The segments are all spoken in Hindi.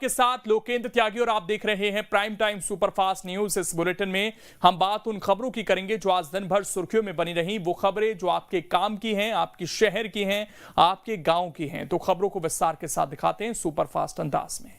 के साथ लोकेंद्र त्यागी और आप देख रहे हैं प्राइम टाइम सुपरफास्ट न्यूज। इस बुलेटिन में हम बात उन खबरों की करेंगे जो आज दिन भर सुर्खियों में बनी रही, वो खबरें जो आपके काम की हैं, आपके शहर की हैं, आपके गांव की हैं। तो खबरों को विस्तार के साथ दिखाते हैं सुपरफास्ट अंदाज में।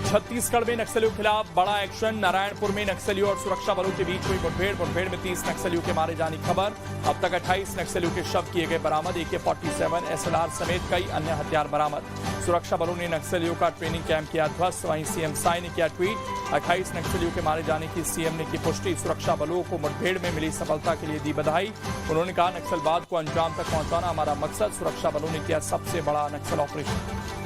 छत्तीसगढ़ में नक्सलियों के खिलाफ बड़ा एक्शन। नारायणपुर में नक्सलियों और सुरक्षा बलों के बीच हुई मुठभेड़ में 30 नक्सलियों के मारे जाने की खबर। अब तक 28 नक्सलियों के शव किए गए बरामद। AK-47 SLR समेत कई अन्य हथियार बरामद। सुरक्षा बलों ने नक्सलियों का ट्रेनिंग कैंप किया ध्वस्त। वहीं CM साई ने किया ट्वीट, 28 नक्सलियों के मारे जाने की CM ने की पुष्टि। सुरक्षा बलों को मुठभेड़ में मिली सफलता के लिए दी बधाई। उन्होंने कहा, नक्सलवाद को अंजाम तक पहुंचाना हमारा मकसद। सुरक्षा बलों ने किया सबसे बड़ा नक्सल ऑपरेशन।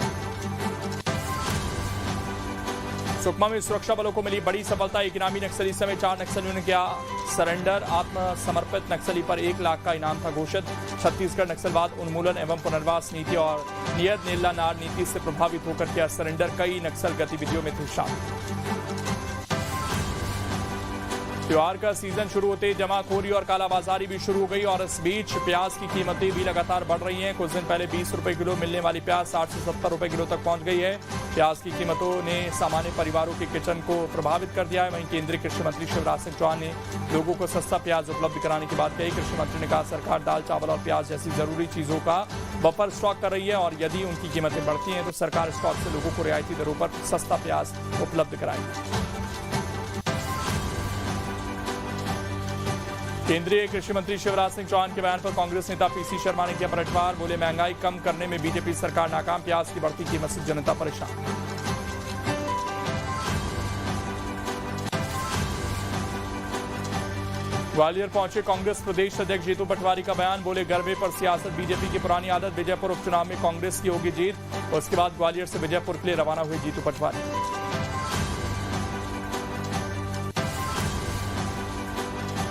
सुकमा में सुरक्षा बलों को मिली बड़ी सफलता। एक इनामी नक्सली समेत 4 नक्सलियों ने किया सरेंडर। आत्मसमर्पित नक्सली पर 1 लाख का इनाम था घोषित। छत्तीसगढ़ नक्सलवाद उन्मूलन एवं पुनर्वास नीति और नियत नीला नार नीति से प्रभावित होकर किया सरेंडर। कई नक्सल गतिविधियों में थे शामिल। त्योहार का सीजन शुरू होते जमाखोरी और कालाबाजारी भी शुरू हो गई और इस बीच प्याज की कीमतें भी लगातार बढ़ रही हैं। कुछ दिन पहले 20 रुपए किलो मिलने वाली प्याज 60 से 70 रुपए किलो तक पहुंच गई है। प्याज की कीमतों ने सामान्य परिवारों के किचन को प्रभावित कर दिया है। वहीं केंद्रीय कृषि मंत्री शिवराज सिंह चौहान ने लोगों को सस्ता प्याज उपलब्ध कराने की बात कही। कृषि मंत्री ने कहा, सरकार दाल, चावल और प्याज जैसी जरूरी चीजों का बफर स्टॉक कर रही है और यदि उनकी कीमतें बढ़ती हैं तो सरकार स्टॉक से लोगों को रियायती दरों पर सस्ता प्याज उपलब्ध कराएगी। केंद्रीय कृषि मंत्री शिवराज सिंह चौहान के बयान पर कांग्रेस नेता PC शर्मा ने किया पलटवार। बोले, महंगाई कम करने में बीजेपी सरकार नाकाम, प्याज की बढ़ती कीमत से जनता परेशान। ग्वालियर पहुंचे कांग्रेस प्रदेश अध्यक्ष जीतू पटवारी का बयान। बोले, गरबे पर सियासत बीजेपी की पुरानी आदत। विजयपुर उपचुनाव में कांग्रेस की होगी जीत। उसके बाद ग्वालियर से विजयपुर के लिए रवाना हुए जीतू पटवारी।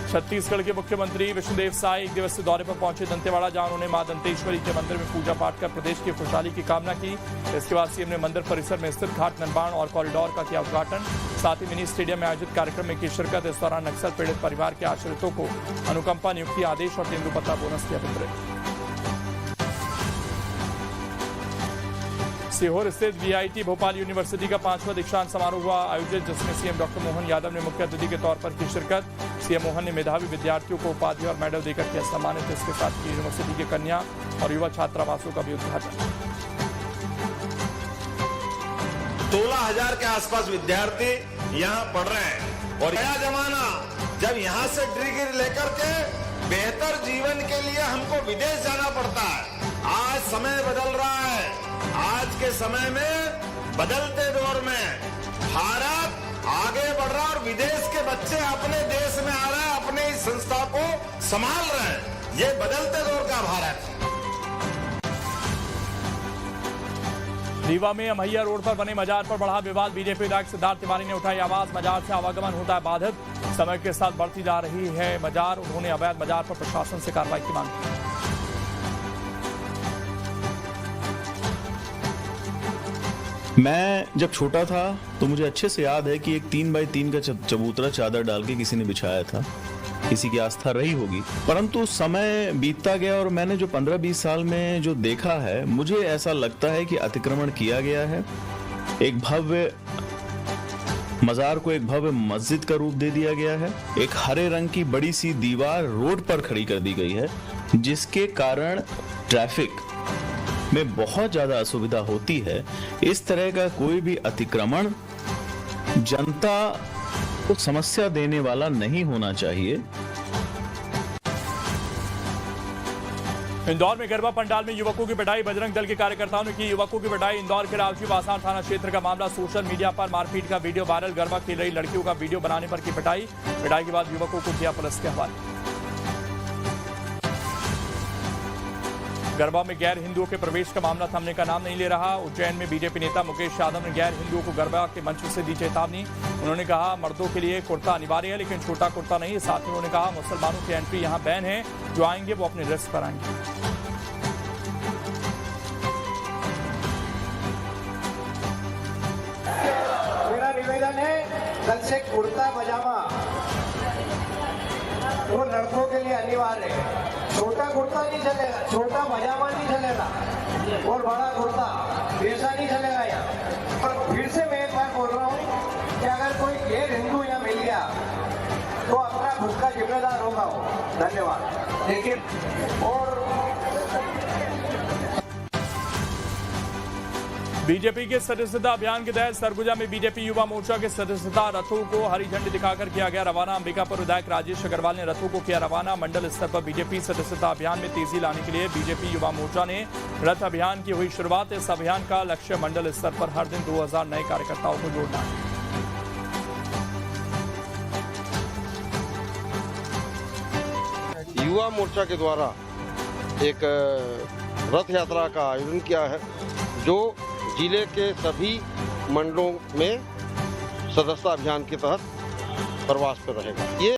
छत्तीसगढ़ के मुख्यमंत्री विष्णुदेव साय 1 दिवसीय दौरे पर पहुंचे दंतेवाड़ा, जहां उन्होंने मां दंतेश्वरी के मंदिर में पूजा पाठ कर प्रदेश की खुशहाली की कामना की। इसके बाद CM ने मंदिर परिसर में स्थित घाट, निर्माण और कॉरिडोर का किया उद्घाटन। साथ ही मिनी स्टेडियम में आयोजित कार्यक्रम में की शिरकत। इस दौरान नक्सल पीड़ित परिवार के आश्रितों को अनुकंपा नियुक्ति आदेश और तेंदुपत्ता बोनस किया वितरित। सीहोर स्थित VIT भोपाल यूनिवर्सिटी का 5वां दीक्षांत समारोह हुआ आयोजित, जिसमें CM डॉक्टर मोहन यादव ने मुख्य अतिथि के तौर पर की शिरकत। CM मोहन ने मेधावी विद्यार्थियों को उपाधि और मेडल देकर किया सम्मानित। इसके साथ यूनिवर्सिटी के कन्या और युवा छात्रावासों का भी उद्घाटन। 16,000 के आसपास विद्यार्थी यहाँ पढ़ रहे हैं और नया जमाना जब यहाँ से डिग्री लेकर के बेहतर जीवन के लिए हमको विदेश जाना पड़ता है। आज समय बदल रहा है। आज के समय में बदलते दौर में भारत आगे बढ़ रहा है और विदेश के बच्चे अपने देश में आ रहे हैं, अपने इस संस्था को संभाल रहे हैं। ये बदलते दौर का भारत है। रीवा में अमैया रोड पर बने मजार पर बढ़ा विवाद। बीजेपी विधायक सिद्धार्थ तिवारी ने उठाई आवाज। मजार से आवागमन होता है बाधित। समय के साथ बढ़ती जा रही है मजार। उन्होंने अवैध मजार पर प्रशासन से कार्रवाई की मांग की। मैं जब छोटा था तो मुझे अच्छे से याद है कि एक 3x3 का चबूतरा चादर डाल के किसी ने बिछाया था। किसी की आस्था रही होगी, परंतु समय बीतता गया और मैंने जो 15-20 साल में जो देखा है, मुझे ऐसा लगता है कि अतिक्रमण किया गया है। एक भव्य मजार को एक भव्य मस्जिद का रूप दे दिया गया है। एक हरे रंग की बड़ी सी दीवार रोड पर खड़ी कर दी गई है, जिसके कारण ट्रैफिक में बहुत ज्यादा असुविधा होती है। इस तरह का कोई भी अतिक्रमण जनता को समस्या देने वाला नहीं होना चाहिए। इंदौर में गरबा पंडाल में युवकों की पिटाई। बजरंग दल के कार्यकर्ताओं ने की युवकों की पिटाई। इंदौर के रावजी बाजार थाना क्षेत्र का मामला। सोशल मीडिया पर मारपीट का वीडियो वायरल। गरबा खेल रही लड़कियों का वीडियो बनाने पर की पिटाई। पिटाई के बाद युवकों को किया पुलिस के हवाले। गरबा में गैर हिंदुओं के प्रवेश का मामला थमने का नाम नहीं ले रहा। उज्जैन में बीजेपी नेता मुकेश यादव ने गैर हिंदुओं को गरबा के मंच से दी चेतावनी। उन्होंने कहा, मर्दों के लिए कुर्ता अनिवार्य है, लेकिन छोटा कुर्ता नहीं। साथ ही उन्होंने कहा, मुसलमानों की एंट्री यहां बैन है। जो आएंगे वो अपने रिस्क पर आएंगे। मेरा निवेदन है, कल से कुर्ता पजामा वो लड़कों के लिए अनिवार्य है। छोटा कुर्ता नहीं चलेगा, छोटा पजामा नहीं चलेगा और बड़ा कुर्ता वैसा नहीं चलेगा यहाँ। पर फिर से मैं एक बार बोल रहा हूँ कि अगर कोई गैर हिंदू यहाँ मिल गया तो अपना खुद का जिम्मेदार होगा वो। धन्यवाद। लेकिन और बीजेपी के सदस्यता अभियान के तहत सरगुजा में बीजेपी युवा मोर्चा के सदस्यता रथों को हरी झंडी दिखाकर किया गया रवाना। अंबिकापुर विधायक राजेश अग्रवाल ने रथों को किया रवाना। मंडल स्तर पर बीजेपी सदस्यता अभियान में तेजी लाने के लिए बीजेपी युवा मोर्चा ने रथ अभियान की हुई शुरुआत। इस अभियान का लक्ष्य मंडल स्तर पर हर दिन 2000 नए कार्यकर्ताओं को जोड़ना है। युवा मोर्चा के द्वारा एक रथ यात्रा का आयोजन किया है जो जिले के सभी मंडलों में सदस्यता अभियान के तहत प्रवास पर रहेगा। ये